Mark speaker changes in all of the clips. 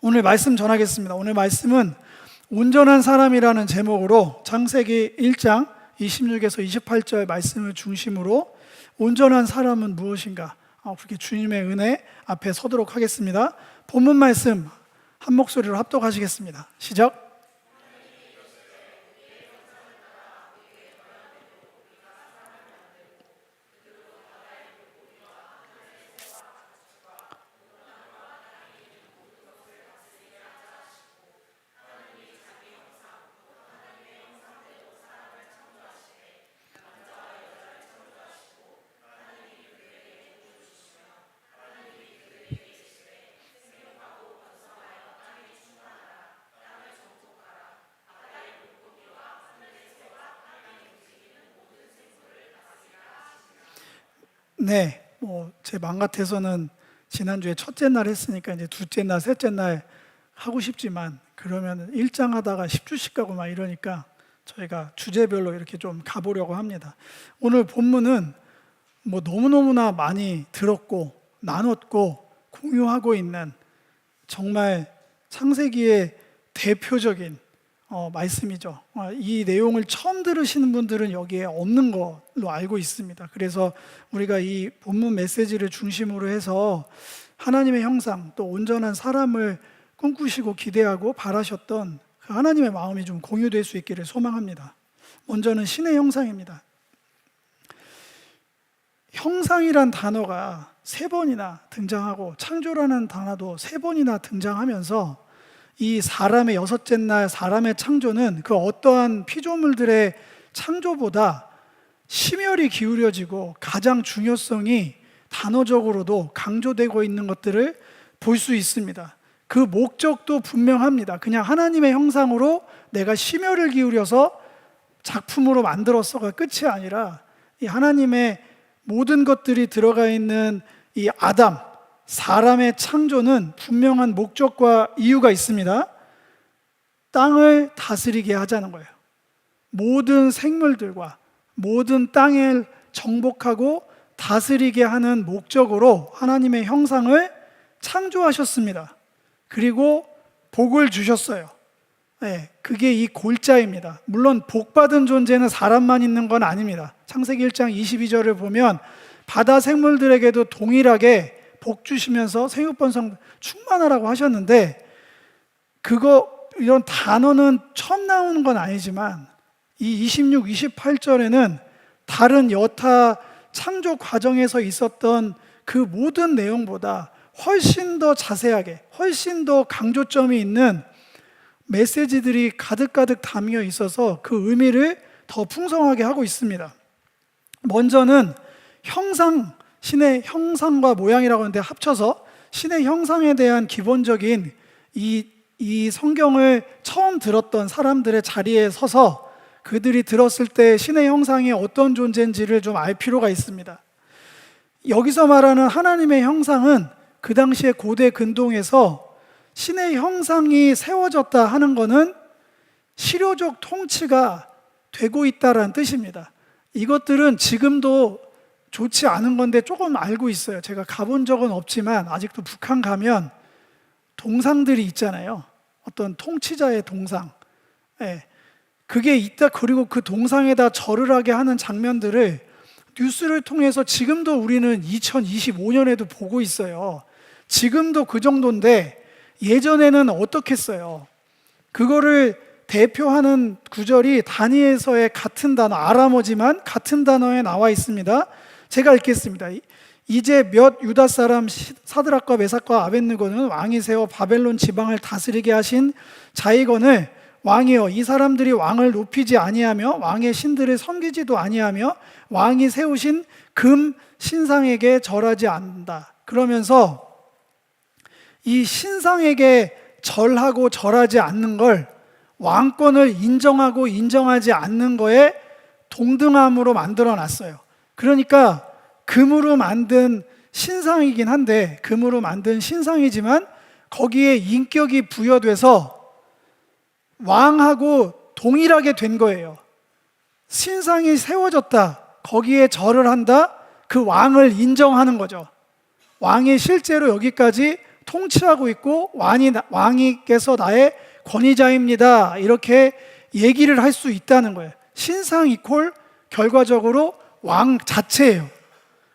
Speaker 1: 오늘 말씀 전하겠습니다. 오늘 말씀은 온전한 사람이라는 제목으로 창세기 1장 26에서 28절 말씀을 중심으로 온전한 사람은 무엇인가, 그렇게 주님의 은혜 앞에 서도록 하겠습니다. 본문 말씀 한 목소리로 합독하시겠습니다. 시작. 네, 제 맘 같아서는 지난주에 첫째 날 했으니까 이제 둘째 날, 셋째 날 하고 싶지만, 그러면 1장 하다가 10주씩 가고 막 이러니까 저희가 주제별로 이렇게 좀 가보려고 합니다. 오늘 본문은 너무너무나 많이 들었고 나눴고 공유하고 있는 정말 창세기의 대표적인 말씀이죠. 이 내용을 처음 들으시는 분들은 여기에 없는 걸로 알고 있습니다. 그래서 우리가 이 본문 메시지를 중심으로 해서 하나님의 형상, 또 온전한 사람을 꿈꾸시고 기대하고 바라셨던 그 하나님의 마음이 좀 공유될 수 있기를 소망합니다. 먼저는 신의 형상입니다. 형상이란 단어가 3번이나 등장하고 창조라는 단어도 3번이나 등장하면서 이 사람의 여섯째 날 사람의 창조는 그 어떠한 피조물들의 창조보다 심혈이 기울여지고 가장 중요성이 단어적으로도 강조되고 있는 것들을 볼 수 있습니다. 그 목적도 분명합니다. 그냥 하나님의 형상으로 내가 심혈을 기울여서 작품으로 만들었어가 끝이 아니라 이 하나님의 모든 것들이 들어가 있는 이 아담, 사람의 창조는 분명한 목적과 이유가 있습니다. 땅을 다스리게 하자는 거예요. 모든 생물들과 모든 땅을 정복하고 다스리게 하는 목적으로 하나님의 형상을 창조하셨습니다. 그리고 복을 주셨어요. 네, 그게 이 골자입니다. 물론 복받은 존재는 사람만 있는 건 아닙니다. 창세기 1장 22절을 보면 바다 생물들에게도 동일하게 복 주시면서 생육번성 충만하라고 하셨는데, 이런 단어는 처음 나오는 건 아니지만 이 26, 28절에는 다른 여타 창조 과정에서 있었던 그 모든 내용보다 훨씬 더 자세하게, 훨씬 더 강조점이 있는 메시지들이 가득가득 담겨 있어서 그 의미를 더 풍성하게 하고 있습니다. 먼저는 형상, 신의 형상과 모양이라고 하는데 합쳐서 신의 형상에 대한 기본적인 이 성경을 처음 들었던 사람들의 자리에 서서 그들이 들었을 때 신의 형상이 어떤 존재인지를 좀 알 필요가 있습니다. 여기서 말하는 하나님의 형상은 그 당시에 고대 근동에서 신의 형상이 세워졌다 하는 것은 실효적 통치가 되고 있다는 뜻입니다. 이것들은 지금도 좋지 않은 건데 조금 알고 있어요. 제가 가본 적은 없지만 아직도 북한 가면 동상들이 있잖아요. 어떤 통치자의 동상. 그게 있다. 그리고 그 동상에다 절을 하게 하는 장면들을 뉴스를 통해서 지금도 우리는 2025년에도 보고 있어요. 지금도 그 정도인데 예전에는 어떻겠어요? 그거를 대표하는 구절이 다니엘서의 같은 단어, 아람어지만 같은 단어에 나와 있습니다. 제가 읽겠습니다. 이제 몇 유다 사람 사드락과 메삭과 아벳느고는 왕이 세워 바벨론 지방을 다스리게 하신 자이건을 왕이여, 이 사람들이 왕을 높이지 아니하며 왕의 신들을 섬기지도 아니하며 왕이 세우신 금 신상에게 절하지 않는다. 그러면서 이 신상에게 절하고 절하지 않는 걸 왕권을 인정하고 인정하지 않는 거에 동등함으로 만들어 놨어요. 그러니까 금으로 만든 신상이긴 한데, 금으로 만든 신상이지만 거기에 인격이 부여돼서 왕하고 동일하게 된 거예요. 신상이 세워졌다, 거기에 절을 한다, 그 왕을 인정하는 거죠. 왕이 실제로 여기까지 통치하고 있고 왕이께서 나의 권위자입니다. 이렇게 얘기를 할 수 있다는 거예요. 신상 이퀄 결과적으로 왕 자체예요.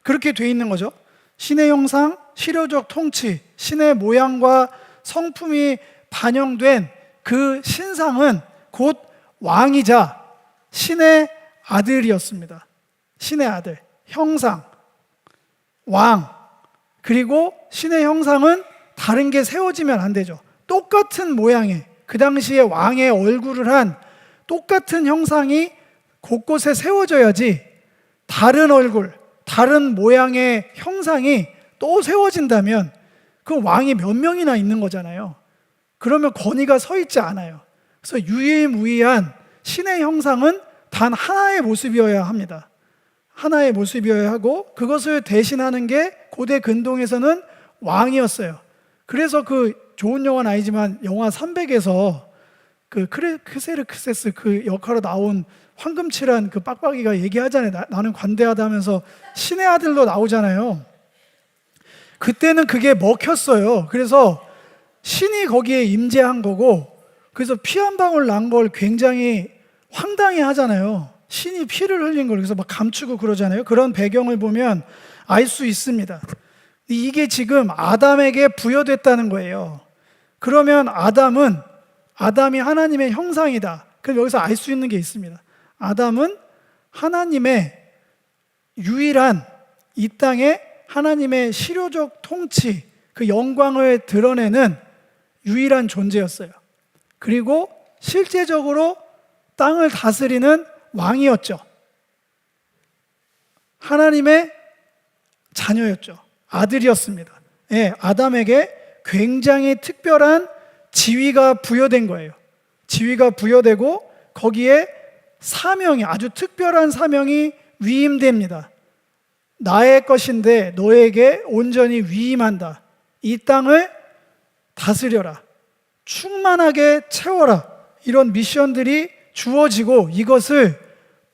Speaker 1: 그렇게 돼 있는 거죠. 신의 형상, 실효적 통치, 신의 모양과 성품이 반영된 그 신상은 곧 왕이자 신의 아들이었습니다. 신의 아들, 형상, 왕. 그리고 신의 형상은 다른 게 세워지면 안 되죠. 똑같은 모양의, 그 당시에 왕의 얼굴을 한 똑같은 형상이 곳곳에 세워져야지 다른 얼굴, 다른 모양의 형상이 또 세워진다면 그 왕이 몇 명이나 있는 거잖아요. 그러면 권위가 서 있지 않아요. 그래서 유일무이한 신의 형상은 단 하나의 모습이어야 합니다. 하나의 모습이어야 하고 그것을 대신하는 게 고대 근동에서는 왕이었어요. 그래서 그 좋은 영화는 아니지만 영화 300에서 그 크세르크세스 그 역할로 나온 황금칠한 그 빡빡이가 얘기하잖아요. 나는 관대하다 하면서 신의 아들로 나오잖아요. 그때는 그게 먹혔어요. 그래서 신이 거기에 임재한 거고, 그래서 피 한 방울 난 걸 굉장히 황당해 하잖아요. 신이 피를 흘린 걸 그래서 막 감추고 그러잖아요. 그런 배경을 보면 알 수 있습니다. 이게 지금 아담에게 부여됐다는 거예요. 그러면 아담이 하나님의 형상이다. 그럼 여기서 알 수 있는 게 있습니다. 아담은 하나님의 유일한, 이 땅에 하나님의 실효적 통치, 그 영광을 드러내는 유일한 존재였어요. 그리고 실제적으로 땅을 다스리는 왕이었죠. 하나님의 자녀였죠. 아들이었습니다. 예, 아담에게 굉장히 특별한 지위가 부여된 거예요. 지위가 부여되고 거기에 사명이, 아주 특별한 사명이 위임됩니다. 나의 것인데 너에게 온전히 위임한다. 이 땅을 다스려라. 충만하게 채워라. 이런 미션들이 주어지고 이것을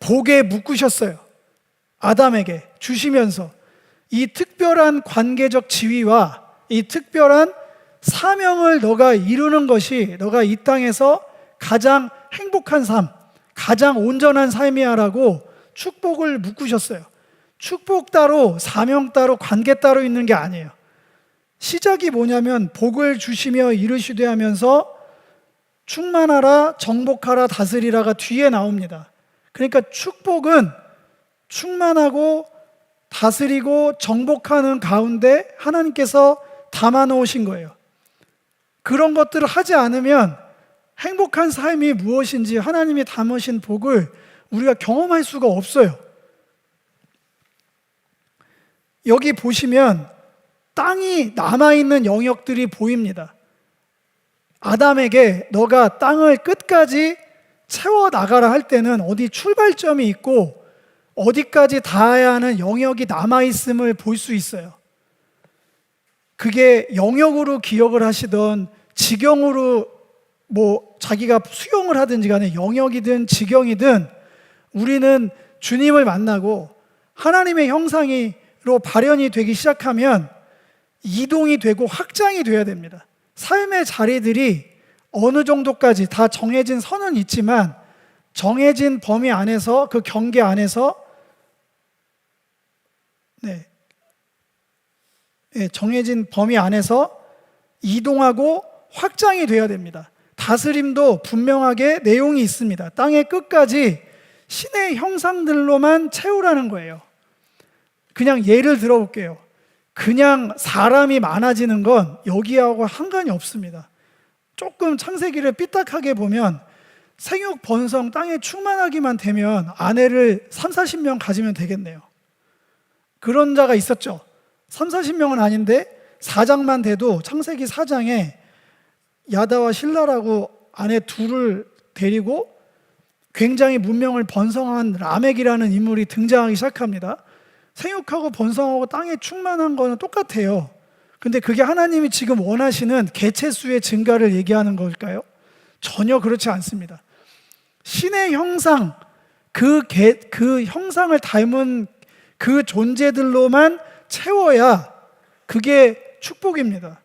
Speaker 1: 복에 묶으셨어요. 아담에게 주시면서 이 특별한 관계적 지위와 이 특별한 사명을 너가 이루는 것이 너가 이 땅에서 가장 행복한 삶, 가장 온전한 삶이야라고 축복을 묶으셨어요. 축복 따로, 사명 따로, 관계 따로 있는 게 아니에요. 시작이 뭐냐면 복을 주시며 이르시되 하면서 충만하라, 정복하라, 다스리라가 뒤에 나옵니다. 그러니까 축복은 충만하고 다스리고 정복하는 가운데 하나님께서 담아 놓으신 거예요. 그런 것들을 하지 않으면 행복한 삶이 무엇인지 하나님이 담으신 복을 우리가 경험할 수가 없어요. 여기 보시면 땅이 남아있는 영역들이 보입니다. 아담에게 너가 땅을 끝까지 채워나가라 할 때는 어디 출발점이 있고 어디까지 닿아야 하는 영역이 남아있음을 볼 수 있어요. 그게 영역으로 기억을 하시던 지경으로 자기가 수용을 하든지 간에 영역이든 지경이든 우리는 주님을 만나고 하나님의 형상으로 발현이 되기 시작하면 이동이 되고 확장이 돼야 됩니다. 삶의 자리들이 어느 정도까지 다 정해진 선은 있지만 정해진 범위 안에서, 그 경계 안에서 정해진 범위 안에서 이동하고 확장이 돼야 됩니다. 다스림도 분명하게 내용이 있습니다. 땅의 끝까지 신의 형상들로만 채우라는 거예요. 그냥 예를 들어볼게요. 그냥 사람이 많아지는 건 여기하고 상관이 없습니다. 조금 창세기를 삐딱하게 보면 생육 번성 땅에 충만하기만 되면 아내를 30-40명 가지면 되겠네요. 그런 자가 있었죠. 30-40명은 아닌데 4장만 돼도 창세기 4장에 야다와 실라라고 아내 둘을 데리고 굉장히 문명을 번성한 라멕이라는 인물이 등장하기 시작합니다. 생육하고 번성하고 땅에 충만한 거는 똑같아요. 근데 그게 하나님이 지금 원하시는 개체수의 증가를 얘기하는 걸까요? 전혀 그렇지 않습니다. 신의 형상, 그 형상을 닮은 그 존재들로만 채워야 그게 축복입니다.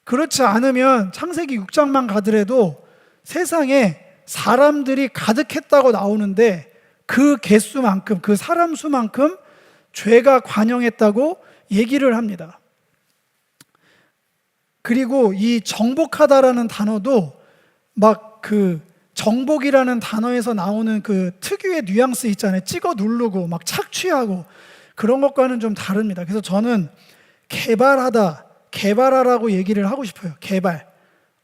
Speaker 1: 그렇지 않으면 창세기 6장만 가더라도 세상에 사람들이 가득했다고 나오는데 그 개수만큼, 그 사람 수만큼 죄가 관영했다고 얘기를 합니다. 그리고 이 정복하다라는 단어도 막 그 정복이라는 단어에서 나오는 그 특유의 뉘앙스 있잖아요. 찍어 누르고 막 착취하고 그런 것과는 좀 다릅니다. 그래서 저는 개발하라고 얘기를 하고 싶어요. 개발.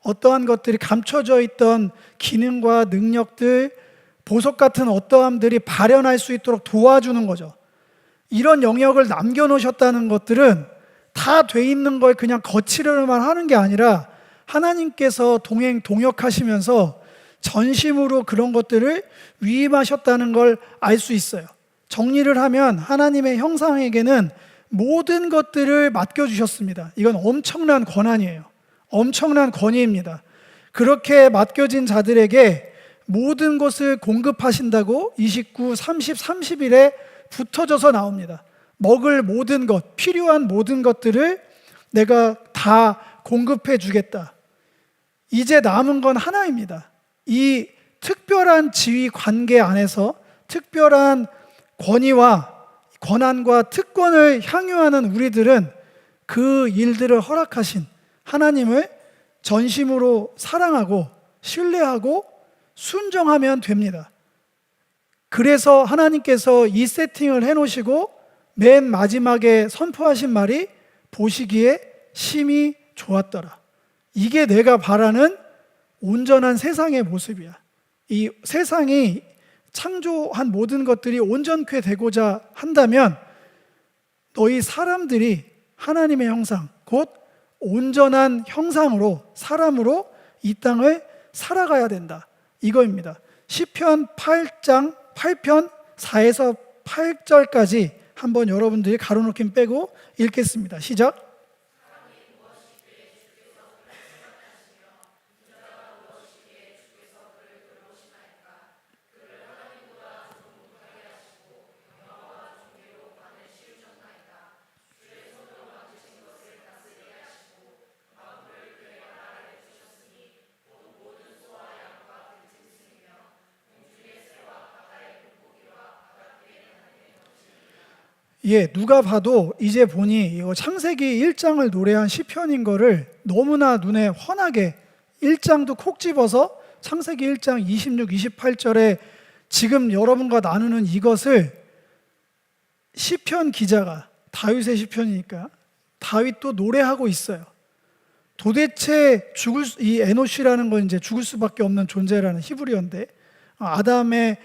Speaker 1: 어떠한 것들이 감춰져 있던 기능과 능력들, 보석 같은 어떠함들이 발현할 수 있도록 도와주는 거죠. 이런 영역을 남겨놓으셨다는 것들은 다 돼 있는 걸 그냥 거치려만 하는 게 아니라 하나님께서 동역하시면서 전심으로 그런 것들을 위임하셨다는 걸 알 수 있어요. 정리를 하면 하나님의 형상에게는 모든 것들을 맡겨주셨습니다. 이건 엄청난 권한이에요. 엄청난 권위입니다. 그렇게 맡겨진 자들에게 모든 것을 공급하신다고 29, 30, 31에 붙어져서 나옵니다. 먹을 모든 것, 필요한 모든 것들을 내가 다 공급해 주겠다. 이제 남은 건 하나입니다. 이 특별한 지위 관계 안에서 특별한 권한과 특권을 향유하는 우리들은 그 일들을 허락하신 하나님을 전심으로 사랑하고 신뢰하고 순종하면 됩니다. 그래서 하나님께서 이 세팅을 해놓으시고 맨 마지막에 선포하신 말이 보시기에 심히 좋았더라. 이게 내가 바라는 온전한 세상의 모습이야. 이 세상이 창조한 모든 것들이 온전케 되고자 한다면 너희 사람들이 하나님의 형상, 곧 온전한 형상으로, 사람으로 이 땅을 살아가야 된다. 이거입니다. 시편 8편 4에서 8절까지 한번 여러분들이 가로놓긴 빼고 읽겠습니다. 시작. 누가 봐도 이제 보니 이거 창세기 1장을 노래한 시편인 거를 너무나 눈에 훤하게 1장도 콕 집어서 창세기 1장 26, 28절에 지금 여러분과 나누는 이것을 시편 기자가 다윗의 시편이니까 다윗도 노래하고 있어요. 도대체 이 에노시라는 건 이제 죽을 수밖에 없는 존재라는 히브리어인데 아담의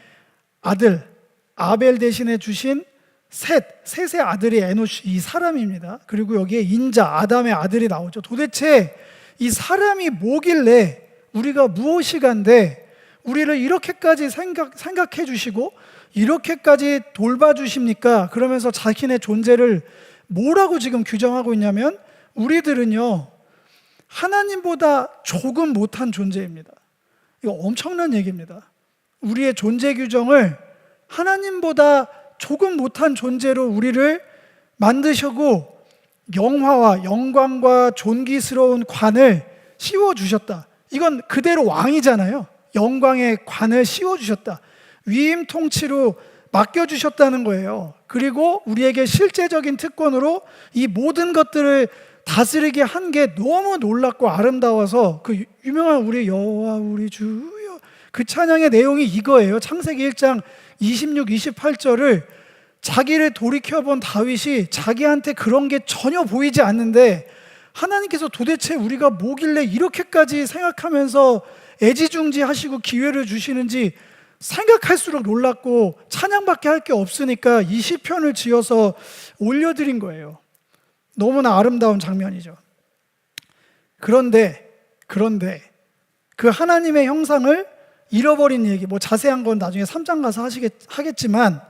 Speaker 1: 아들 아벨 대신에 주신 셋의 아들이 에노시, 이 사람입니다. 그리고 여기에 인자, 아담의 아들이 나오죠. 도대체 이 사람이 뭐길래 우리가 무엇이간데 우리를 이렇게까지 생각해 주시고 이렇게까지 돌봐주십니까? 그러면서 자신의 존재를 뭐라고 지금 규정하고 있냐면 우리들은요 하나님보다 조금 못한 존재입니다. 이거 엄청난 얘기입니다. 우리의 존재 규정을 하나님보다 조금 못한 존재로 우리를 만드시고 영화와 영광과 존귀스러운 관을 씌워주셨다. 이건 그대로 왕이잖아요. 영광의 관을 씌워주셨다. 위임 통치로 맡겨주셨다는 거예요. 그리고 우리에게 실제적인 특권으로 이 모든 것들을 다스리게 한 게 너무 놀랍고 아름다워서 그 유명한 우리 여호와 우리 주여 그 찬양의 내용이 이거예요. 창세기 1장 26, 28절을 자기를 돌이켜본 다윗이 자기한테 그런 게 전혀 보이지 않는데 하나님께서 도대체 우리가 뭐길래 이렇게까지 생각하면서 애지중지하시고 기회를 주시는지 생각할수록 놀랍고 찬양밖에 할 게 없으니까 이 시편을 지어서 올려드린 거예요. 너무나 아름다운 장면이죠. 그런데 그 하나님의 형상을 잃어버린 얘기, 뭐 자세한 건 나중에 3장 가서 하겠지만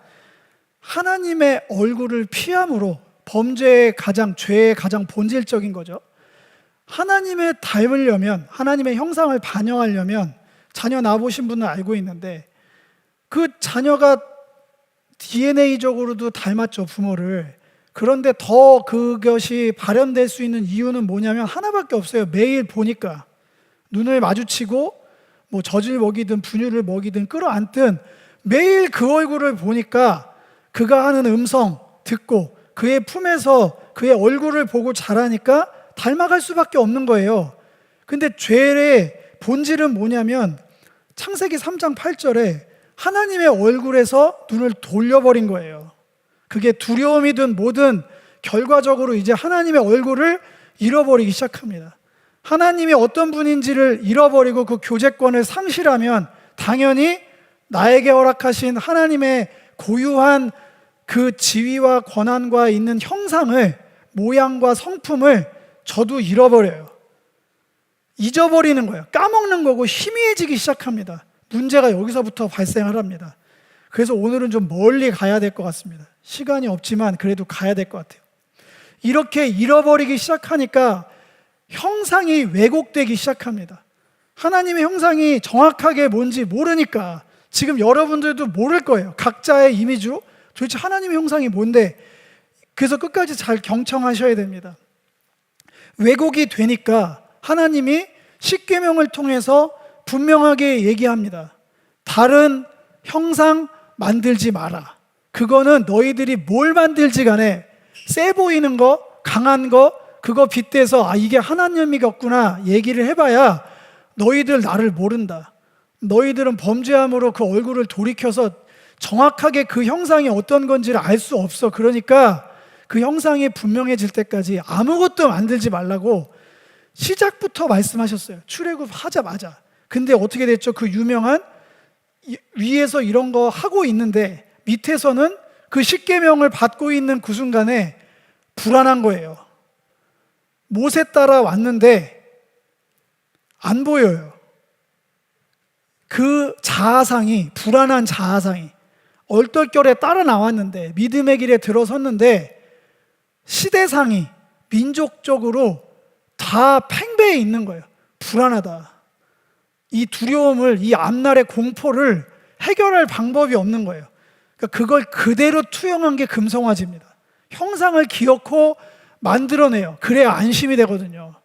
Speaker 1: 하나님의 얼굴을 피함으로 죄의 가장 본질적인 거죠. 하나님을 닮으려면, 하나님의 형상을 반영하려면 자녀 낳아보신 분은 알고 있는데 그 자녀가 DNA적으로도 닮았죠, 부모를. 그런데 더 그것이 발현될 수 있는 이유는 뭐냐면 하나밖에 없어요. 매일 보니까 눈을 마주치고 뭐 젖을 먹이든 분유를 먹이든 끌어안든 매일 그 얼굴을 보니까 그가 하는 음성 듣고 그의 품에서 그의 얼굴을 보고 자라니까 닮아갈 수밖에 없는 거예요. 근데 죄의 본질은 뭐냐면 창세기 3장 8절에 하나님의 얼굴에서 눈을 돌려버린 거예요. 그게 두려움이든 뭐든 결과적으로 이제 하나님의 얼굴을 잃어버리기 시작합니다. 하나님이 어떤 분인지를 잃어버리고 그 교제권을 상실하면 당연히 나에게 허락하신 하나님의 고유한 그 지위와 권한과 있는 형상을, 모양과 성품을 저도 잃어버려요. 잊어버리는 거예요. 까먹는 거고 희미해지기 시작합니다. 문제가 여기서부터 발생을 합니다. 그래서 오늘은 좀 멀리 가야 될 것 같습니다. 시간이 없지만 그래도 가야 될 것 같아요. 이렇게 잃어버리기 시작하니까 형상이 왜곡되기 시작합니다. 하나님의 형상이 정확하게 뭔지 모르니까 지금 여러분들도 모를 거예요. 각자의 이미지로 도대체 하나님의 형상이 뭔데? 그래서 끝까지 잘 경청하셔야 됩니다. 왜곡이 되니까 하나님이 십계명을 통해서 분명하게 얘기합니다. 다른 형상 만들지 마라. 그거는 너희들이 뭘 만들지 간에 세 보이는 거, 강한 거, 그거 빗대서 이게 하나님이겠구나 얘기를 해봐야 너희들 나를 모른다. 너희들은 범죄함으로 그 얼굴을 돌이켜서 정확하게 그 형상이 어떤 건지를 알 수 없어. 그러니까 그 형상이 분명해질 때까지 아무것도 만들지 말라고 시작부터 말씀하셨어요. 출애굽 하자마자. 근데 어떻게 됐죠? 그 유명한 위에서 이런 거 하고 있는데 밑에서는 그 십계명을 받고 있는 그 순간에 불안한 거예요. 못에 따라 왔는데 안 보여요. 그 자아상이, 불안한 자아상이 얼떨결에 따라 나왔는데 믿음의 길에 들어섰는데 시대상이 민족적으로 다 팽배해 있는 거예요. 불안하다. 이 두려움을, 이 앞날의 공포를 해결할 방법이 없는 거예요. 그러니까 그걸 그대로 투영한 게 금송아지입니다. 형상을 기어코 만들어내요. 그래야 안심이 되거든요.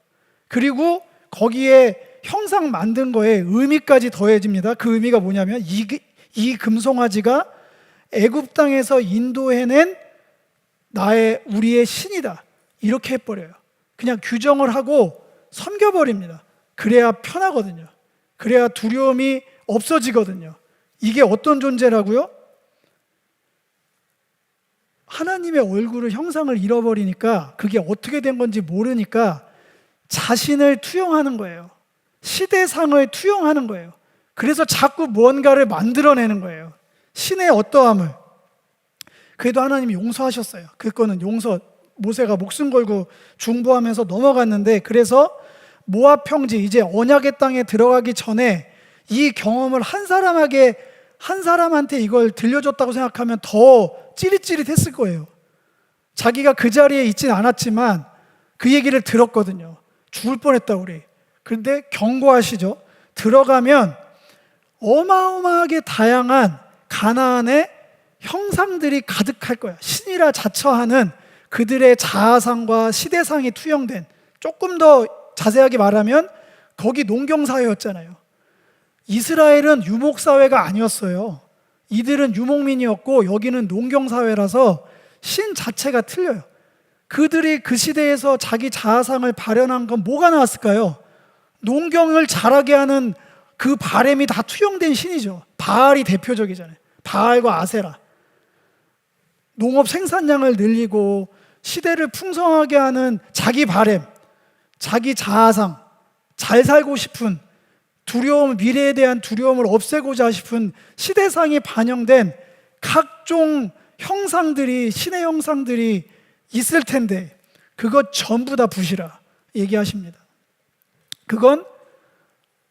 Speaker 1: 그리고 거기에 형상 만든 거에 의미까지 더해집니다. 그 의미가 뭐냐면 이 금송아지가 애굽 땅에서 인도해낸 우리의 신이다. 이렇게 해버려요. 그냥 규정을 하고 섬겨버립니다. 그래야 편하거든요. 그래야 두려움이 없어지거든요. 이게 어떤 존재라고요? 하나님의 얼굴을, 형상을 잃어버리니까 그게 어떻게 된 건지 모르니까 자신을 투영하는 거예요. 시대상을 투영하는 거예요. 그래서 자꾸 무언가를 만들어내는 거예요. 신의 어떠함을. 그래도 하나님이 용서하셨어요. 그거는 모세가 목숨 걸고 중보하면서 넘어갔는데, 그래서 모압 평지, 이제 언약의 땅에 들어가기 전에 이 경험을 한 사람한테 이걸 들려줬다고 생각하면 더 찌릿찌릿했을 거예요. 자기가 그 자리에 있진 않았지만 그 얘기를 들었거든요. 죽을 뻔했다 우리. 그런데 경고하시죠. 들어가면 어마어마하게 다양한 가나안의 형상들이 가득할 거야. 신이라 자처하는 그들의 자아상과 시대상이 투영된, 조금 더 자세하게 말하면 거기 농경사회였잖아요. 이스라엘은 유목사회가 아니었어요. 이들은 유목민이었고 여기는 농경사회라서 신 자체가 틀려요. 그들이 그 시대에서 자기 자아상을 발현한 건 뭐가 나왔을까요? 농경을 잘하게 하는 그 바램이 다 투영된 신이죠. 바알이 대표적이잖아요. 바알과 아세라. 농업 생산량을 늘리고 시대를 풍성하게 하는 자기 바램, 자기 자아상, 잘 살고 싶은 두려움, 미래에 대한 두려움을 없애고자 싶은 시대상이 반영된 각종 형상들이, 신의 형상들이 있을 텐데 그것 전부 다 부시라 얘기하십니다. 그건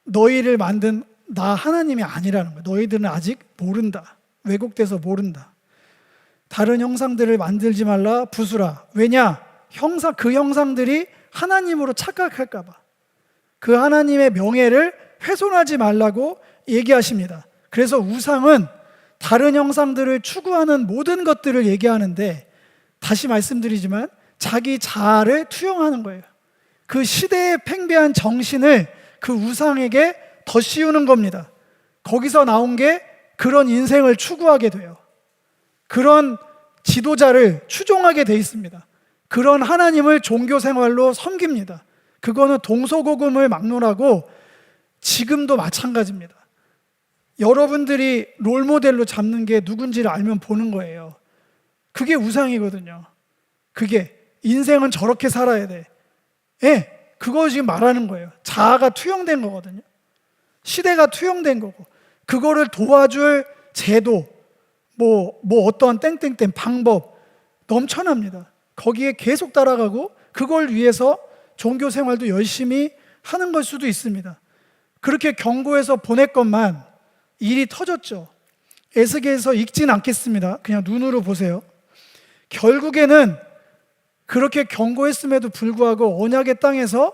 Speaker 1: 너희를 만든 나 하나님이 아니라는 거예요. 너희들은 아직 모른다. 왜곡돼서 모른다. 다른 형상들을 만들지 말라, 부수라. 왜냐? 그 형상들이 하나님으로 착각할까 봐. 그 하나님의 명예를 훼손하지 말라고 얘기하십니다. 그래서 우상은 다른 형상들을 추구하는 모든 것들을 얘기하는데 다시 말씀드리지만 자기 자아를 투영하는 거예요. 그 시대의 팽배한 정신을 그 우상에게 더 씌우는 겁니다. 거기서 나온 게 그런 인생을 추구하게 돼요. 그런 지도자를 추종하게 돼 있습니다. 그런 하나님을 종교 생활로 섬깁니다. 그거는 동서고금을 막론하고 지금도 마찬가지입니다. 여러분들이 롤모델로 잡는 게 누군지를 알면 보는 거예요. 그게 우상이거든요. 그게 인생은 저렇게 살아야 돼. 예, 그거 지금 말하는 거예요. 자아가 투영된 거거든요. 시대가 투영된 거고, 그거를 도와줄 제도, 뭐 어떤 땡땡땡 방법 넘쳐납니다. 거기에 계속 따라가고 그걸 위해서 종교 생활도 열심히 하는 걸 수도 있습니다. 그렇게 경고해서 보냈건만 일이 터졌죠. 에스겔에서 읽진 않겠습니다. 그냥 눈으로 보세요. 결국에는 그렇게 경고했음에도 불구하고 언약의 땅에서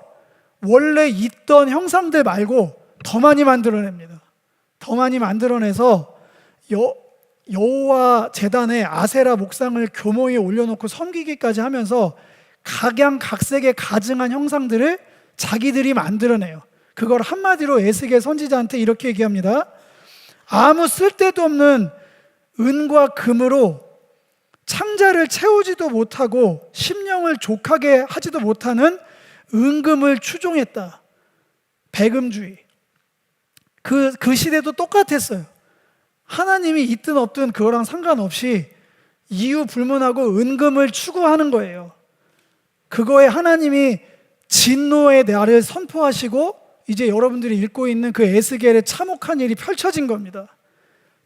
Speaker 1: 원래 있던 형상들 말고 더 많이 만들어냅니다. 더 많이 만들어내서 여호와 제단에 아세라 목상을 교모에 올려놓고 섬기기까지 하면서 각양각색의 가증한 형상들을 자기들이 만들어내요. 그걸 한마디로 에스겔 선지자한테 이렇게 얘기합니다. 아무 쓸데도 없는 은과 금으로 창자를 채우지도 못하고 심령을 족하게 하지도 못하는 은금을 추종했다. 배금주의. 그 시대도 똑같았어요. 하나님이 있든 없든 그거랑 상관없이 이유 불문하고 은금을 추구하는 거예요. 그거에 하나님이 진노의 날을 선포하시고 이제 여러분들이 읽고 있는 그 에스겔의 참혹한 일이 펼쳐진 겁니다.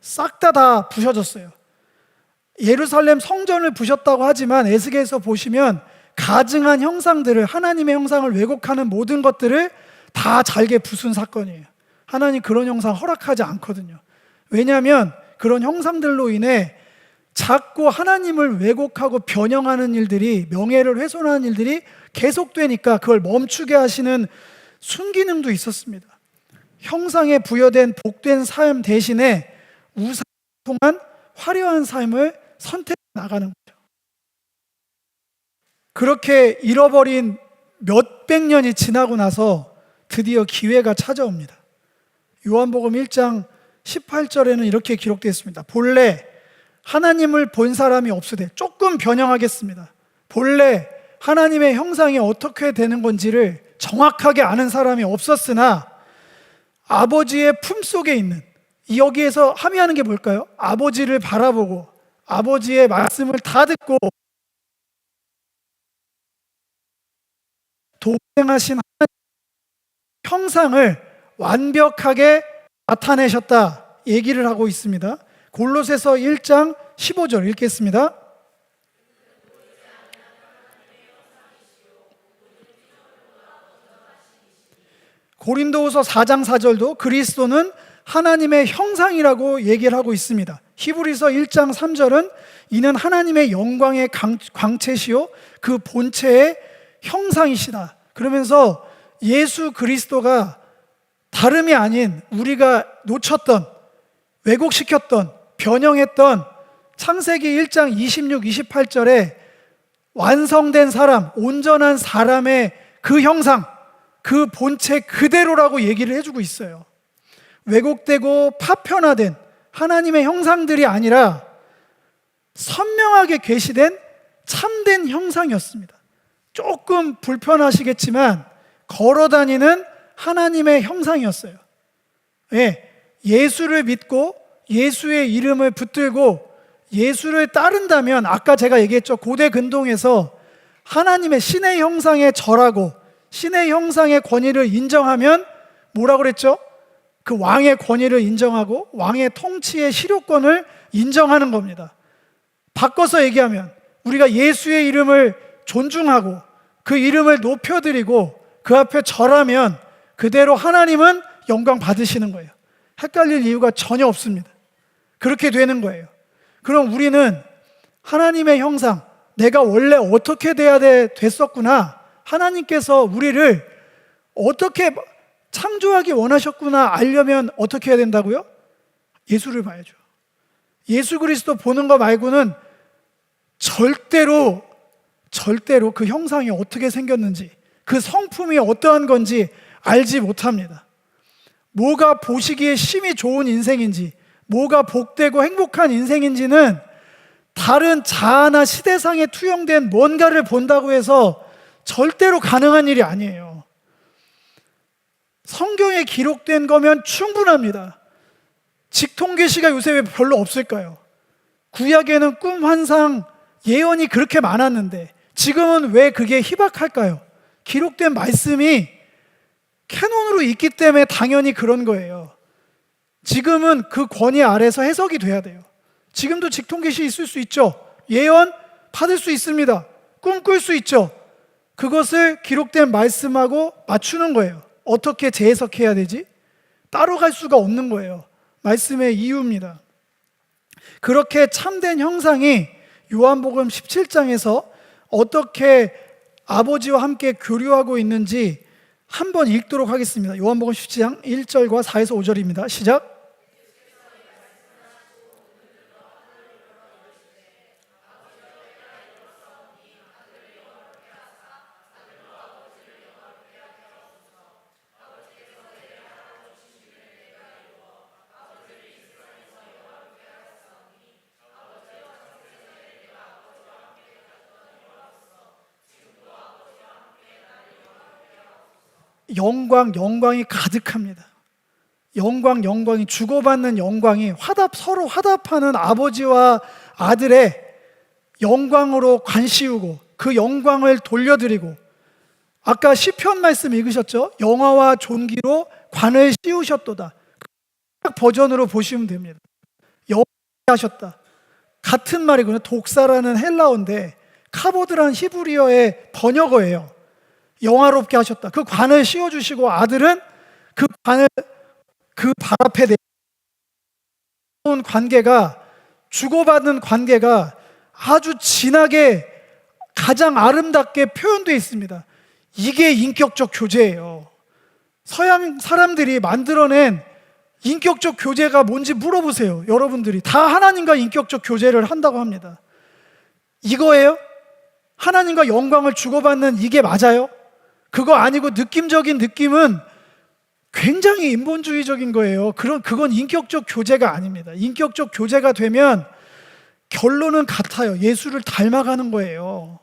Speaker 1: 싹 다 부셔졌어요. 예루살렘 성전을 부셨다고 하지만 에스겔에서 보시면 가증한 형상들을, 하나님의 형상을 왜곡하는 모든 것들을 다 잘게 부순 사건이에요. 하나님 그런 형상 허락하지 않거든요. 왜냐하면 그런 형상들로 인해 자꾸 하나님을 왜곡하고 변형하는 일들이, 명예를 훼손하는 일들이 계속되니까 그걸 멈추게 하시는 순기능도 있었습니다. 형상에 부여된 복된 삶 대신에 우상을 통한 화려한 삶을 선택해 나가는 거죠. 그렇게 잃어버린 몇백 년이 지나고 나서 드디어 기회가 찾아옵니다. 요한복음 1장 18절에는 이렇게 기록되어 있습니다. 본래 하나님을 본 사람이 없으되, 조금 변형하겠습니다. 본래 하나님의 형상이 어떻게 되는 건지를 정확하게 아는 사람이 없었으나 아버지의 품속에 있는, 여기에서 함의하는 게 뭘까요? 아버지를 바라보고 아버지의 말씀을 다 듣고 동행하신 하나님의 형상을 완벽하게 나타내셨다 얘기를 하고 있습니다. 골로새서 1장 15절 읽겠습니다. 고린도후서 4장 4절도 그리스도는 하나님의 형상이라고 얘기를 하고 있습니다. 히브리서 1장 3절은 이는 하나님의 영광의 광채시요 그 본체의 형상이시다. 그러면서 예수 그리스도가 다름이 아닌 우리가 놓쳤던, 왜곡시켰던, 변형했던 창세기 1장 26, 28절에 완성된 사람, 온전한 사람의 그 형상, 그 본체 그대로라고 얘기를 해주고 있어요. 왜곡되고 파편화된 하나님의 형상들이 아니라 선명하게 계시된 참된 형상이었습니다. 조금 불편하시겠지만 걸어다니는 하나님의 형상이었어요. 예, 예수를 믿고 예수의 이름을 붙들고 예수를 따른다면, 아까 제가 얘기했죠. 고대 근동에서 하나님의 신의 형상에 절하고 신의 형상의 권위를 인정하면 뭐라고 그랬죠? 그 왕의 권위를 인정하고 왕의 통치의 실효권을 인정하는 겁니다. 바꿔서 얘기하면 우리가 예수의 이름을 존중하고 그 이름을 높여드리고 그 앞에 절하면 그대로 하나님은 영광 받으시는 거예요. 헷갈릴 이유가 전혀 없습니다. 그렇게 되는 거예요. 그럼 우리는 하나님의 형상, 내가 원래 어떻게 돼야 됐었구나, 하나님께서 우리를 어떻게 창조하기 원하셨구나 알려면 어떻게 해야 된다고요? 예수를 봐야죠. 예수 그리스도 보는 거 말고는 절대로 그 형상이 어떻게 생겼는지, 그 성품이 어떠한 건지 알지 못합니다. 뭐가 보시기에 심히 좋은 인생인지, 뭐가 복되고 행복한 인생인지는 다른 자아나 시대상에 투영된 뭔가를 본다고 해서 절대로 가능한 일이 아니에요. 성경에 기록된 거면 충분합니다. 직통계시가 요새 왜 별로 없을까요? 구약에는 꿈, 환상, 예언이 그렇게 많았는데 지금은 왜 그게 희박할까요? 기록된 말씀이 캐논으로 있기 때문에 당연히 그런 거예요. 지금은 그 권위 아래서 해석이 돼야 돼요. 지금도 직통계시 있을 수 있죠. 예언 받을 수 있습니다. 꿈 꿀 수 있죠. 그것을 기록된 말씀하고 맞추는 거예요. 어떻게 재해석해야 되지? 따로 갈 수가 없는 거예요. 말씀의 이유입니다. 그렇게 참된 형상이 요한복음 17장에서 어떻게 아버지와 함께 교류하고 있는지 한번 읽도록 하겠습니다. 요한복음 17장 1절과 4에서 5절입니다. 시작. 영광이 가득합니다. 영광이 주고받는 영광이 서로 화답하는 아버지와 아들의 영광으로 관씌우고 그 영광을 돌려드리고, 아까 시편 말씀 읽으셨죠? 영화와 존귀로 관을 씌우셨도다. 그 버전으로 보시면 됩니다. 영화하셨다. 같은 말이군요. 독사라는 헬라어인데 카보드라는 히브리어의 번역어예요. 영화롭게 하셨다. 그 관을 씌워주시고 아들은 그 관을 그 발 앞에 내놓은 관계가, 주고받는 관계가 아주 진하게 가장 아름답게 표현되어 있습니다. 이게 인격적 교제예요. 서양 사람들이 만들어낸 인격적 교제가 뭔지 물어보세요. 여러분들이 다 하나님과 인격적 교제를 한다고 합니다. 이거예요? 하나님과 영광을 주고받는 이게 맞아요? 그거 아니고 느낌적인 느낌은 굉장히 인본주의적인 거예요. 그건 인격적 교제가 아닙니다. 인격적 교제가 되면 결론은 같아요. 예수를 닮아가는 거예요.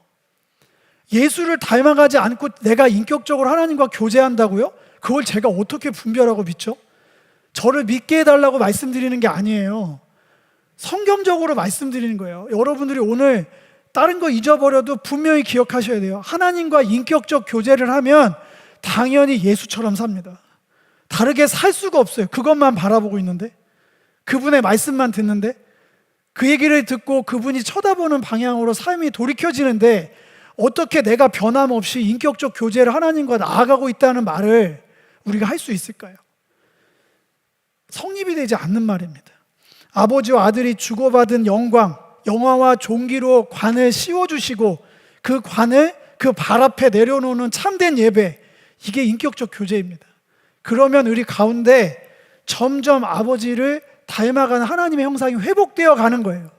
Speaker 1: 예수를 닮아가지 않고 내가 인격적으로 하나님과 교제한다고요? 그걸 제가 어떻게 분별하고 믿죠? 저를 믿게 해달라고 말씀드리는 게 아니에요. 성경적으로 말씀드리는 거예요. 여러분들이 오늘 다른 거 잊어버려도 분명히 기억하셔야 돼요. 하나님과 인격적 교제를 하면 당연히 예수처럼 삽니다. 다르게 살 수가 없어요. 그것만 바라보고 있는데, 그분의 말씀만 듣는데, 그 얘기를 듣고 그분이 쳐다보는 방향으로 삶이 돌이켜지는데 어떻게 내가 변함없이 인격적 교제를 하나님과 나아가고 있다는 말을 우리가 할 수 있을까요? 성립이 되지 않는 말입니다. 아버지와 아들이 주고받은 영화와 존귀로 관을 씌워주시고 그 관을 그 발 앞에 내려놓는 참된 예배, 이게 인격적 교제입니다. 그러면 우리 가운데 점점 아버지를 닮아가는 하나님의 형상이 회복되어 가는 거예요.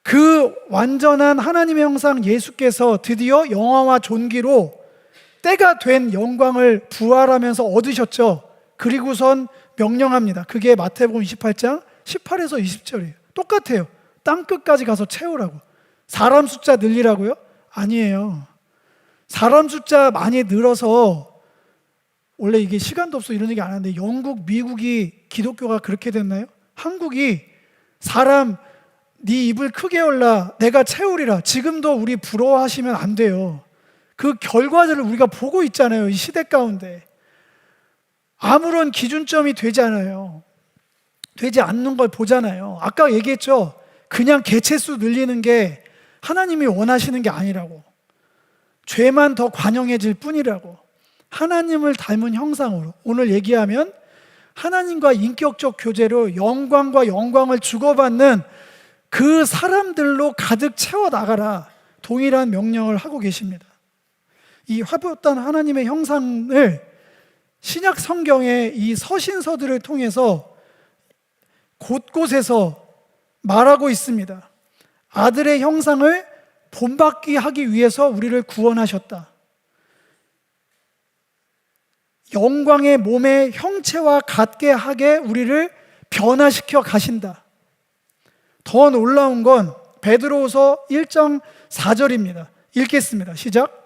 Speaker 1: 그 완전한 하나님의 형상 예수께서 드디어 영화와 존귀로 때가 된 영광을 부활하면서 얻으셨죠. 그리고선 명령합니다. 그게 마태복음 28장 18에서 20절이에요. 똑같아요. 땅끝까지 가서 채우라고. 사람 숫자 늘리라고요? 아니에요. 사람 숫자 많이 늘어서, 원래 이게 시간도 없어 이런 얘기 안 하는데 영국, 미국이 기독교가 그렇게 됐나요? 한국이 사람 네 입을 크게 열라 내가 채우리라, 지금도 우리 부러워하시면 안 돼요. 그 결과들을 우리가 보고 있잖아요. 이 시대 가운데 아무런 기준점이 되지 않아요. 되지 않는 걸 보잖아요. 아까 얘기했죠. 그냥 개체수 늘리는 게 하나님이 원하시는 게 아니라고. 죄만 더 관영해질 뿐이라고. 하나님을 닮은 형상으로, 오늘 얘기하면 하나님과 인격적 교제로 영광과 영광을 주고받는 그 사람들로 가득 채워나가라, 동일한 명령을 하고 계십니다. 이 화보단 하나님의 형상을 신약 성경의 이 서신서들을 통해서 곳곳에서 말하고 있습니다. 아들의 형상을 본받게 하기 위해서 우리를 구원하셨다. 영광의 몸의 형체와 같게 하게 우리를 변화시켜 가신다. 더 놀라운 건 베드로후서 1장 4절입니다. 읽겠습니다. 시작.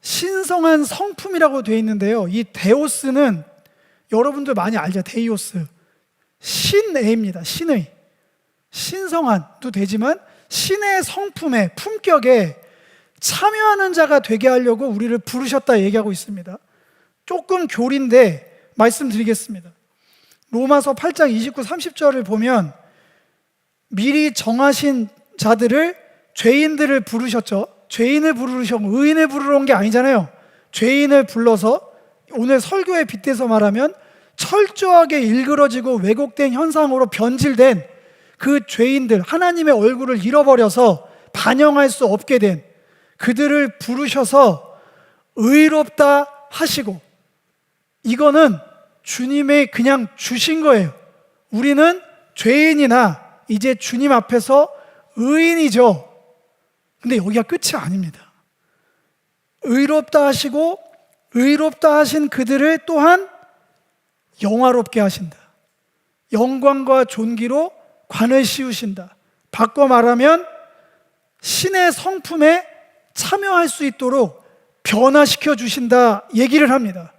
Speaker 1: 신성한 성품이라고 되어 있는데요, 이 데오스는 여러분들 많이 알죠. 데이오스, 신애입니다. 신의, 신성한도 되지만 신의 성품에, 품격에 참여하는 자가 되게 하려고 우리를 부르셨다 얘기하고 있습니다. 조금 교리인데 말씀드리겠습니다. 로마서 8장 29, 30절을 보면 미리 정하신 자들을, 죄인들을 부르셨죠. 죄인을 부르셔, 의인을 부르러 온 게 아니잖아요. 죄인을 불러서, 오늘 설교에 빗대서 말하면 철저하게 일그러지고 왜곡된 현상으로 변질된 그 죄인들, 하나님의 얼굴을 잃어버려서 반영할 수 없게 된 그들을 부르셔서 의롭다 하시고, 이거는 주님의 그냥 주신 거예요. 우리는 죄인이나 이제 주님 앞에서 의인이죠. 근데 여기가 끝이 아닙니다. 의롭다 하시고, 의롭다 하신 그들을 또한 영화롭게 하신다. 영광과 존귀로 관을 씌우신다. 바꿔 말하면 신의 성품에 참여할 수 있도록 변화시켜 주신다 얘기를 합니다.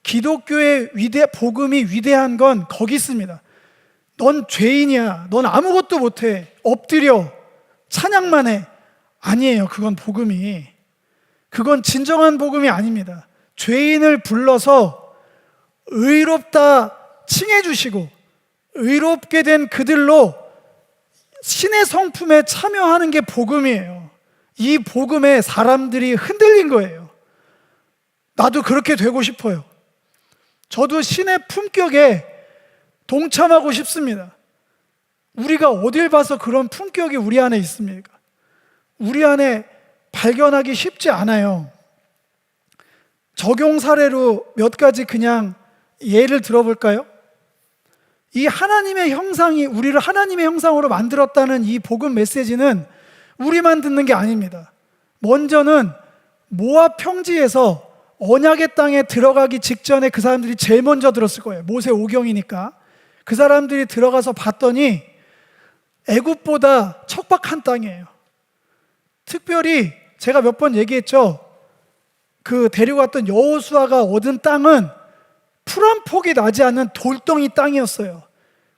Speaker 1: 기독교의 복음이 위대한 건 거기 있습니다. 넌 죄인이야, 넌 아무것도 못해, 엎드려 찬양만 해. 아니에요. 그건 복음이, 그건 진정한 복음이 아닙니다. 죄인을 불러서 의롭다 칭해 주시고, 의롭게 된 그들로 신의 성품에 참여하는 게 복음이에요. 이 복음에 사람들이 흔들린 거예요. 나도 그렇게 되고 싶어요. 저도 신의 품격에 동참하고 싶습니다. 우리가 어딜 봐서 그런 품격이 우리 안에 있습니까? 우리 안에 발견하기 쉽지 않아요. 적용 사례로 몇 가지 그냥 예를 들어볼까요? 이 하나님의 형상이, 우리를 하나님의 형상으로 만들었다는 이 복음 메시지는 우리만 듣는 게 아닙니다. 먼저는 모압 평지에서 언약의 땅에 들어가기 직전에 그 사람들이 제일 먼저 들었을 거예요. 모세 오경이니까. 그 사람들이 들어가서 봤더니 애굽보다 척박한 땅이에요. 특별히 제가 몇 번 얘기했죠. 그 데려갔던 여호수아가 얻은 땅은 풀 한 폭이 나지 않는 돌덩이 땅이었어요.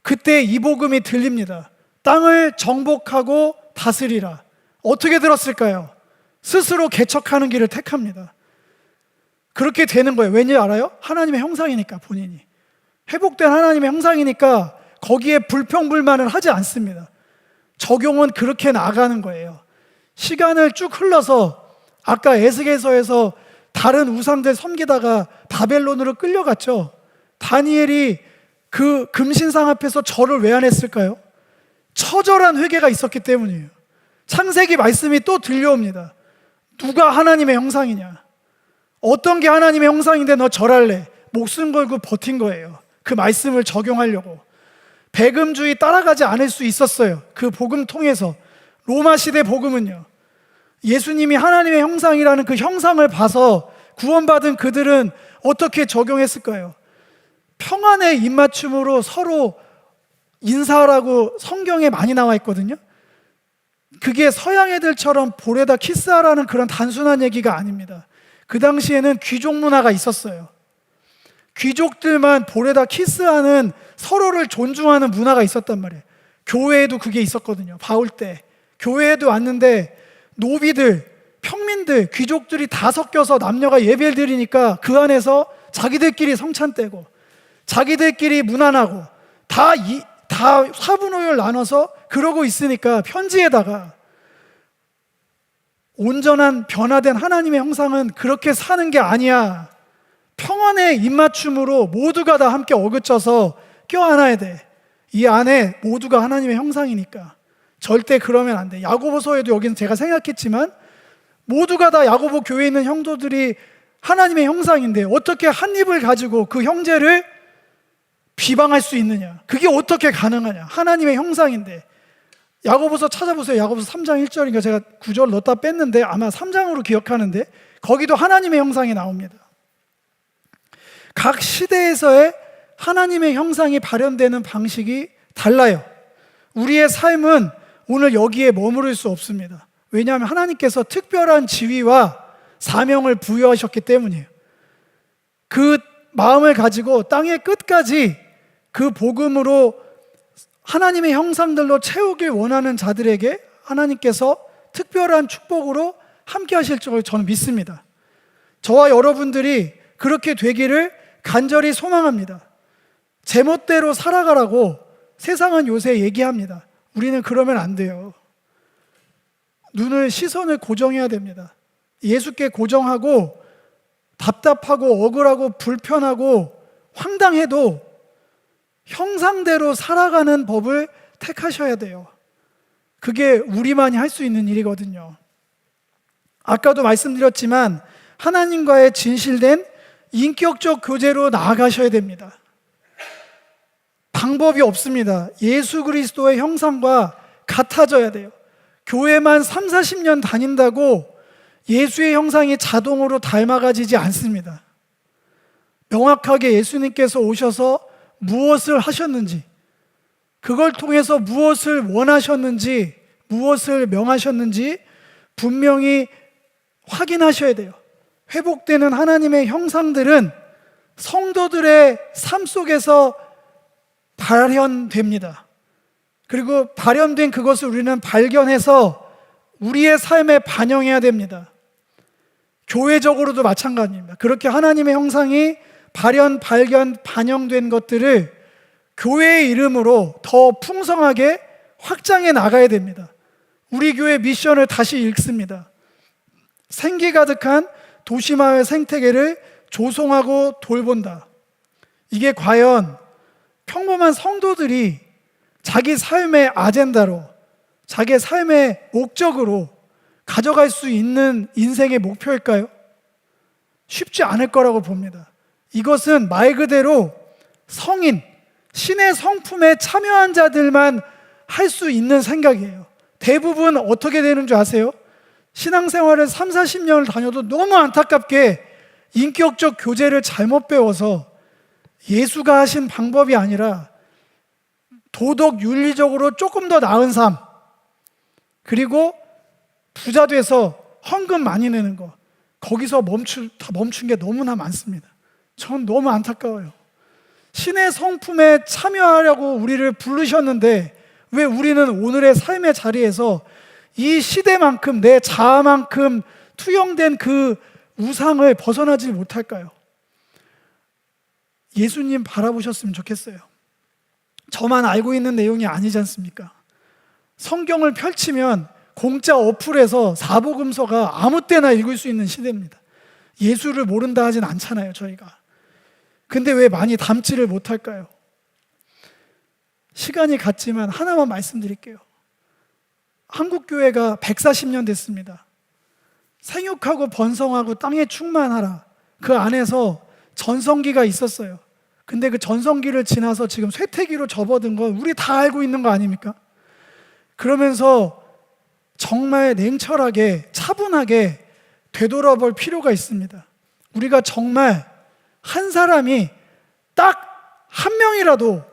Speaker 1: 그때 이 복음이 들립니다. 땅을 정복하고 다스리라. 어떻게 들었을까요? 스스로 개척하는 길을 택합니다. 그렇게 되는 거예요. 왠지 알아요? 하나님의 형상이니까, 본인이 회복된 하나님의 형상이니까 거기에 불평불만을 하지 않습니다. 적용은 그렇게 나가는 거예요. 시간을 쭉 흘러서 아까 에스겔서에서 다른 우상들 섬기다가 바벨론으로 끌려갔죠. 다니엘이 그 금신상 앞에서 절을 왜 안 했을까요? 처절한 회개가 있었기 때문이에요. 창세기 말씀이 또 들려옵니다. 누가 하나님의 형상이냐? 어떤 게 하나님의 형상인데 너 절할래? 목숨 걸고 버틴 거예요. 그 말씀을 적용하려고. 배금주의 따라가지 않을 수 있었어요. 그 복음 통해서. 로마 시대 복음은요, 예수님이 하나님의 형상이라는 그 형상을 봐서 구원받은 그들은 어떻게 적용했을까요? 평안의 입맞춤으로 서로 인사하라고 성경에 많이 나와 있거든요. 그게 서양 애들처럼 볼에다 키스하라는 그런 단순한 얘기가 아닙니다. 그 당시에는 귀족 문화가 있었어요. 귀족들만 볼에다 키스하는, 서로를 존중하는 문화가 있었단 말이에요. 교회에도 그게 있었거든요. 바울 때 교회에도 왔는데 노비들, 평민들, 귀족들이 다 섞여서 남녀가 예배를 드리니까 그 안에서 자기들끼리 성찬 떼고 자기들끼리 문안하고 다 화분을 나눠서 그러고 있으니까 편지에다가 온전한 변화된 하나님의 형상은 그렇게 사는 게 아니야. 평안의 입맞춤으로 모두가 다 함께 어긋져서 껴안아야 돼. 이 안에 모두가 하나님의 형상이니까. 절대 그러면 안 돼. 야고보서에도 여기는 제가 생각했지만 모두가 다 야고보 교회에 있는 형도들이 하나님의 형상인데 어떻게 한 입을 가지고 그 형제를 비방할 수 있느냐? 그게 어떻게 가능하냐? 하나님의 형상인데. 야고보서 찾아보세요. 야고보서 3장 1절인가 제가 9절 넣었다 뺐는데 아마 3장으로 기억하는데 거기도 하나님의 형상이 나옵니다. 각 시대에서의 하나님의 형상이 발현되는 방식이 달라요. 우리의 삶은 오늘 여기에 머무를 수 없습니다. 왜냐하면 하나님께서 특별한 지위와 사명을 부여하셨기 때문이에요. 그 마음을 가지고 땅의 끝까지 그 복음으로 하나님의 형상들로 채우길 원하는 자들에게 하나님께서 특별한 축복으로 함께 하실 줄 저는 믿습니다. 저와 여러분들이 그렇게 되기를 간절히 소망합니다. 제멋대로 살아가라고 세상은 요새 얘기합니다. 우리는 그러면 안 돼요. 시선을 고정해야 됩니다. 예수께 고정하고 답답하고 억울하고 불편하고 황당해도 형상대로 살아가는 법을 택하셔야 돼요. 그게 우리만이 할 수 있는 일이거든요. 아까도 말씀드렸지만 하나님과의 진실된 인격적 교제로 나아가셔야 됩니다. 방법이 없습니다. 예수 그리스도의 형상과 같아져야 돼요. 교회만 3, 40년 다닌다고 예수의 형상이 자동으로 닮아가지지 않습니다. 명확하게 예수님께서 오셔서 무엇을 하셨는지, 그걸 통해서 무엇을 원하셨는지, 무엇을 명하셨는지 분명히 확인하셔야 돼요. 회복되는 하나님의 형상들은 성도들의 삶 속에서 발현됩니다. 그리고 발현된 그것을 우리는 발견해서 우리의 삶에 반영해야 됩니다. 교회적으로도 마찬가지입니다. 그렇게 하나님의 형상이 발현, 발견, 반영된 것들을 교회의 이름으로 더 풍성하게 확장해 나가야 됩니다. 우리 교회 미션을 다시 읽습니다. 생기 가득한 도시마을 생태계를 조성하고 돌본다. 이게 과연 평범한 성도들이 자기 삶의 아젠다로, 자기 삶의 목적으로 가져갈 수 있는 인생의 목표일까요? 쉽지 않을 거라고 봅니다. 이것은 말 그대로 성인, 신의 성품에 참여한 자들만 할 수 있는 생각이에요. 대부분 어떻게 되는 줄 아세요? 신앙생활을 3, 40년을 다녀도 너무 안타깝게 인격적 교제를 잘못 배워서 예수가 하신 방법이 아니라 도덕 윤리적으로 조금 더 나은 삶, 그리고 부자 돼서 헌금 많이 내는 거, 거기서 멈춘 게 너무나 많습니다. 전 너무 안타까워요. 신의 성품에 참여하려고 우리를 부르셨는데 왜 우리는 오늘의 삶의 자리에서 이 시대만큼 내 자아만큼 투영된 그 우상을 벗어나지 못할까요? 예수님 바라보셨으면 좋겠어요. 저만 알고 있는 내용이 아니지 않습니까? 성경을 펼치면 공짜 어플에서 사복음서가 아무 때나 읽을 수 있는 시대입니다. 예수를 모른다 하진 않잖아요, 저희가. 근데 왜 많이 담지를 못할까요? 시간이 갔지만 하나만 말씀드릴게요. 한국교회가 140년 됐습니다. 생육하고 번성하고 땅에 충만하라. 그 안에서 전성기가 있었어요. 근데 그 전성기를 지나서 지금 쇠퇴기로 접어든 건 우리 다 알고 있는 거 아닙니까? 그러면서 정말 냉철하게 차분하게 되돌아볼 필요가 있습니다. 우리가 정말 한 사람이 딱 한 명이라도,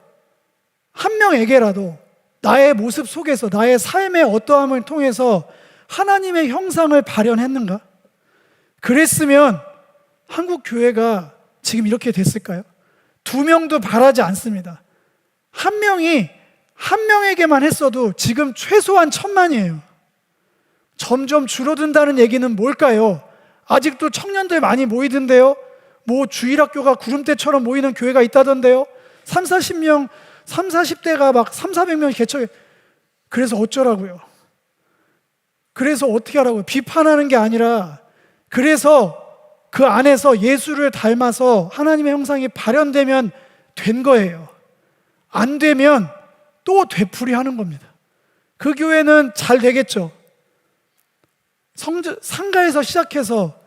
Speaker 1: 한 명에게라도 나의 모습 속에서 나의 삶의 어떠함을 통해서 하나님의 형상을 발현했는가? 그랬으면 한국 교회가 지금 이렇게 됐을까요? 2명도 바라지 않습니다. 한 명이 한 명에게만 했어도 지금 최소한 1000만이에요. 점점 줄어든다는 얘기는 뭘까요? 아직도 청년들 많이 모이던데요. 뭐 주일학교가 구름대처럼 모이는 교회가 있다던데요. 3, 40명, 3, 40대가 막 3, 400명 개척해. 그래서 어쩌라고요? 그래서 어떻게 하라고요? 비판하는 게 아니라 그래서 그 안에서 예수를 닮아서 하나님의 형상이 발현되면 된 거예요. 안 되면 또 되풀이하는 겁니다. 그 교회는 잘 되겠죠. 상가에서 시작해서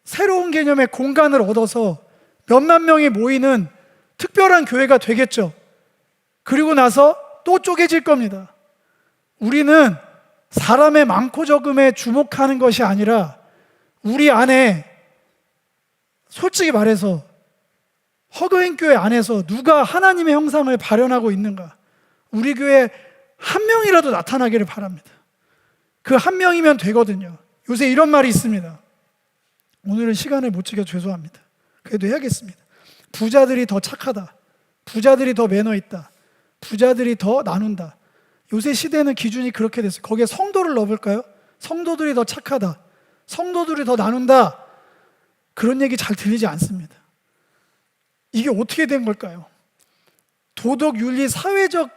Speaker 1: 새로운 개념의 공간을 얻어서 몇만 명이 모이는 특별한 교회가 되겠죠. 그리고 나서 또 쪼개질 겁니다. 우리는 사람의 많고 적음에 주목하는 것이 아니라 우리 안에, 솔직히 말해서 허그인 교회 안에서 누가 하나님의 형상을 발현하고 있는가, 우리 교회에 한 명이라도 나타나기를 바랍니다. 그 한 명이면 되거든요. 요새 이런 말이 있습니다. 오늘은 시간을 못 지켜 죄송합니다. 그래도 해야겠습니다. 부자들이 더 착하다, 부자들이 더 매너 있다, 부자들이 더 나눈다. 요새 시대는 기준이 그렇게 됐어요. 거기에 성도를 넣어볼까요? 성도들이 더 착하다, 성도들이 더 나눈다, 그런 얘기 잘 들리지 않습니다. 이게 어떻게 된 걸까요? 도덕, 윤리, 사회적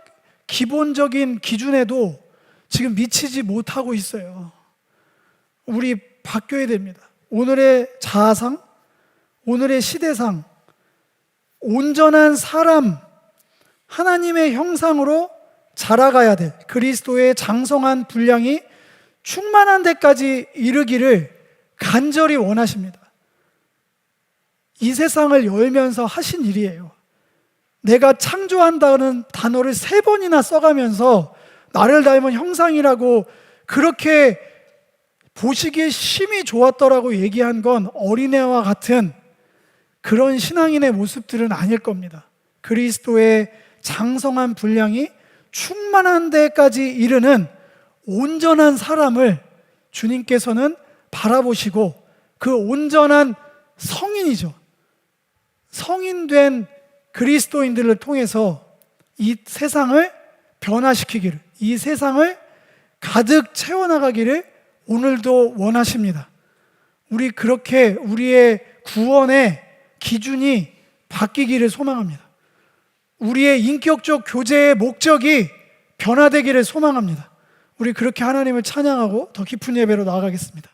Speaker 1: 기본적인 기준에도 지금 미치지 못하고 있어요. 우리 바뀌어야 됩니다. 오늘의 자아상, 오늘의 시대상, 온전한 사람, 하나님의 형상으로 자라가야 될 그리스도의 장성한 분량이 충만한 데까지 이르기를 간절히 원하십니다. 이 세상을 열면서 하신 일이에요. 내가 창조한다는 단어를 3번이나 써가면서 나를 닮은 형상이라고 그렇게 보시기에 심히 좋았더라고 얘기한 건 어린애와 같은 그런 신앙인의 모습들은 아닐 겁니다. 그리스도의 장성한 분량이 충만한 데까지 이르는 온전한 사람을 주님께서는 바라보시고, 그 온전한 성인이죠. 성인된 그리스도인들을 통해서 이 세상을 변화시키기를, 이 세상을 가득 채워나가기를 오늘도 원하십니다. 우리 그렇게 우리의 구원의 기준이 바뀌기를 소망합니다. 우리의 인격적 교제의 목적이 변화되기를 소망합니다. 우리 그렇게 하나님을 찬양하고 더 깊은 예배로 나아가겠습니다.